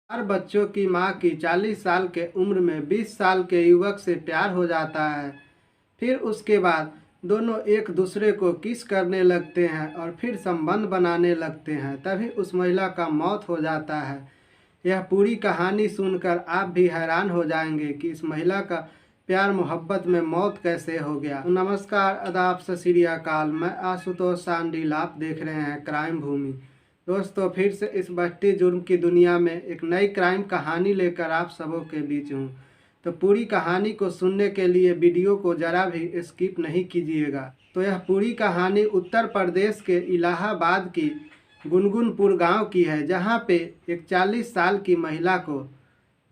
चार बच्चों की मां की 40 साल के उम्र में 20 साल के युवक से प्यार हो जाता है। फिर उसके बाद दोनों एक दूसरे को किस करने लगते हैं और फिर संबंध बनाने लगते हैं। तभी उस महिला का मौत हो जाता है। यह पूरी कहानी सुनकर आप भी हैरान हो जाएंगे कि इस महिला का प्यार मोहब्बत में मौत कैसे हो गया। नमस्कार, आदाब, सत श्री अकाल। मैं आशुतोष सांडिल, आप देख रहे हैं क्राइम भूमि। दोस्तों, फिर से इस बढ़ती जुर्म की दुनिया में एक नई क्राइम कहानी लेकर आप सबों के बीच हूँ। तो पूरी कहानी को सुनने के लिए वीडियो को जरा भी स्किप नहीं कीजिएगा। तो यह पूरी कहानी उत्तर प्रदेश के इलाहाबाद की गुनगुनपुर गांव की है, जहां पे एक 40 साल की महिला को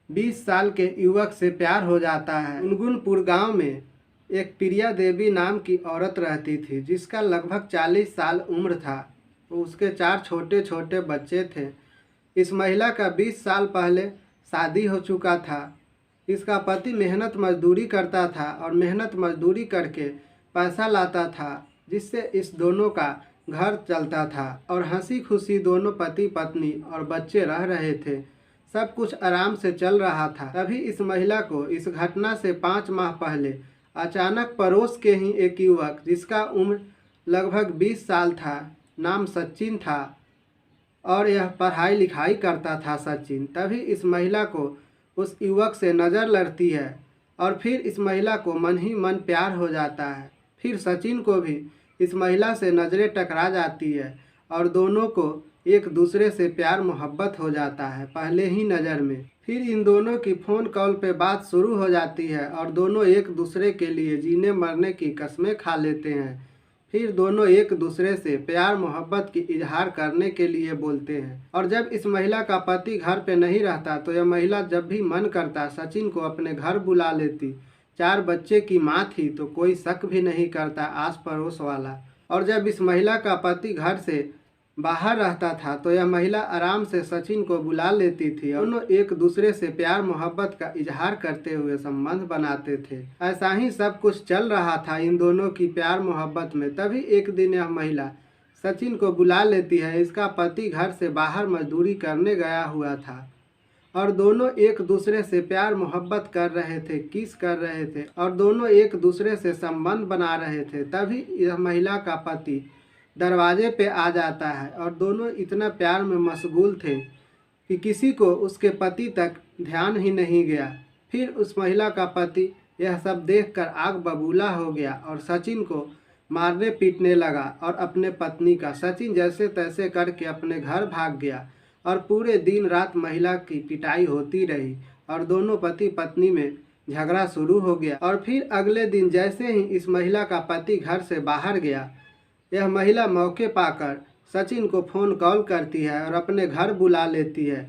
20 साल के युवक से प्यार हो जाता है। गुनगुनपुर गांव में एक प्रिया देवी नाम की औरत रहती थी, जिसका लगभग 40 साल उम्र था। उसके 4 छोटे छोटे बच्चे थे। इस महिला का 20 साल पहले शादी हो चुका था। इसका पति मेहनत मजदूरी करता था और मेहनत मजदूरी करके पैसा लाता था, जिससे इस दोनों का घर चलता था और हंसी खुशी दोनों पति पत्नी और बच्चे रह रहे थे। सब कुछ आराम से चल रहा था। तभी इस महिला को इस घटना से 5 माह पहले अचानक पड़ोस के ही एक युवक, जिसका उम्र लगभग 20 साल था, नाम सचिन था और यह पढ़ाई लिखाई करता था सचिन। तभी इस महिला को उस युवक से नज़र लड़ती है और फिर इस महिला को मन ही मन प्यार हो जाता है। फिर सचिन को भी इस महिला से नज़रें टकरा जाती है और दोनों को एक दूसरे से प्यार मोहब्बत हो जाता है पहले ही नज़र में। फिर इन दोनों की फ़ोन कॉल पे बात शुरू हो जाती है और दोनों एक दूसरे के लिए जीने मरने की कस्में खा लेते हैं। फिर दोनों एक दूसरे से प्यार मोहब्बत की इजहार करने के लिए बोलते हैं। और जब इस महिला का पति घर पे नहीं रहता तो यह महिला जब भी मन करता सचिन को अपने घर बुला लेती। 4 बच्चे की माँ थी तो कोई शक भी नहीं करता आस पड़ोस वाला। और जब इस महिला का पति घर से बाहर रहता था तो यह महिला आराम से सचिन को बुला लेती थी। दोनों एक दूसरे से प्यार मोहब्बत का इजहार करते हुए संबंध बनाते थे। ऐसा ही सब कुछ चल रहा था इन दोनों की प्यार मोहब्बत में। तभी एक दिन यह महिला सचिन को बुला लेती है। इसका पति घर से बाहर मजदूरी करने गया हुआ था और दोनों एक दूसरे से प्यार मोहब्बत कर रहे थे, किस कर रहे थे और दोनों एक दूसरे से संबंध बना रहे थे। तभी यह महिला का पति दरवाजे पे आ जाता है और दोनों इतना प्यार में मशगूल थे कि किसी को उसके पति तक ध्यान ही नहीं गया। फिर उस महिला का पति यह सब देखकर आग बबूला हो गया और सचिन को मारने पीटने लगा और अपने पत्नी का सचिन जैसे तैसे करके अपने घर भाग गया और पूरे दिन रात महिला की पिटाई होती रही और दोनों पति पत्नी में झगड़ा शुरू हो गया। और फिर अगले दिन जैसे ही इस महिला का पति घर से बाहर गया, यह महिला मौके पाकर सचिन को फ़ोन कॉल करती है और अपने घर बुला लेती है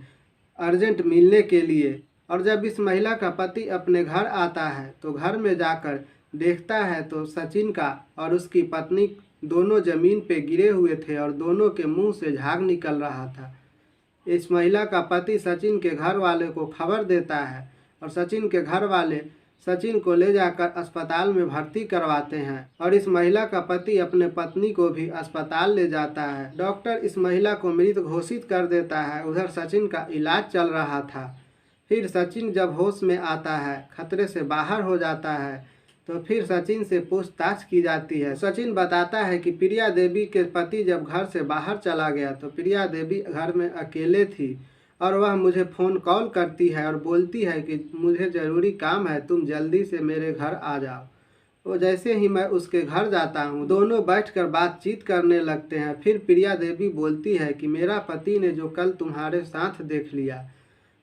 अर्जेंट मिलने के लिए। और जब इस महिला का पति अपने घर आता है तो घर में जाकर देखता है तो सचिन का और उसकी पत्नी दोनों ज़मीन पे गिरे हुए थे और दोनों के मुंह से झाग निकल रहा था। इस महिला का पति सचिन के घर वाले को खबर देता है और सचिन के घर वाले सचिन को ले जाकर अस्पताल में भर्ती करवाते हैं और इस महिला का पति अपने पत्नी को भी अस्पताल ले जाता है। डॉक्टर इस महिला को मृत घोषित कर देता है। उधर सचिन का इलाज चल रहा था। फिर सचिन जब होश में आता है, खतरे से बाहर हो जाता है, तो फिर सचिन से पूछताछ की जाती है। सचिन बताता है कि प्रिया देवी के पति जब घर से बाहर चला गया तो प्रिया देवी घर में अकेले थी और वह मुझे फ़ोन कॉल करती है और बोलती है कि मुझे ज़रूरी काम है, तुम जल्दी से मेरे घर आ जाओ। तो जैसे ही मैं उसके घर जाता हूँ, दोनों बैठकर बातचीत करने लगते हैं। फिर प्रिया देवी बोलती है कि मेरा पति ने जो कल तुम्हारे साथ देख लिया,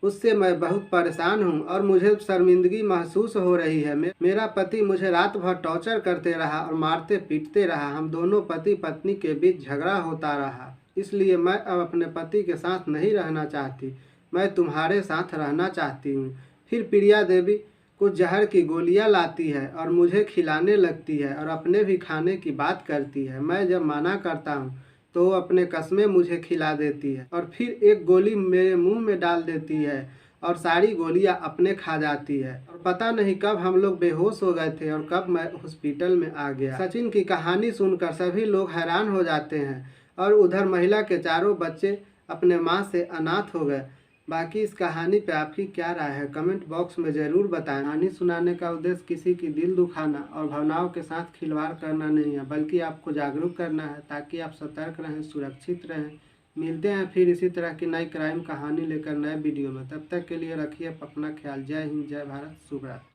उससे मैं बहुत परेशान हूँ और मुझे शर्मिंदगी महसूस हो रही है। मेरा पति मुझे रात भर टॉर्चर करते रहा और मारते पीटते रहा। हम दोनों पति पत्नी के बीच झगड़ा होता रहा, इसलिए मैं अब अपने पति के साथ नहीं रहना चाहती, मैं तुम्हारे साथ रहना चाहती हूँ। फिर प्रिया देवी कुछ जहर की गोलियाँ लाती है और मुझे खिलाने लगती है और अपने भी खाने की बात करती है। मैं जब मना करता हूँ तो वो अपने कस्में मुझे खिला देती है और फिर एक गोली मेरे मुंह में डाल देती है और सारी गोलियां अपने खा जाती है। और पता नहीं कब हम लोग बेहोश हो गए थे और कब मैं हॉस्पिटल में आ गया। सचिन की कहानी सुनकर सभी लोग हैरान हो जाते हैं और उधर महिला के चारों बच्चे अपने माँ से अनाथ हो गए। बाकी इस कहानी पे आपकी क्या राय है कमेंट बॉक्स में ज़रूर बताएं। कहानी सुनाने का उद्देश्य किसी की दिल दुखाना और भावनाओं के साथ खिलवाड़ करना नहीं है, बल्कि आपको जागरूक करना है ताकि आप सतर्क रहें, सुरक्षित रहें। मिलते हैं फिर इसी तरह की नई क्राइम कहानी लेकर नए वीडियो में। तब तक के लिए रखिए अपना ख्याल। जय हिंद, जय भारत, शुभ रात्रि।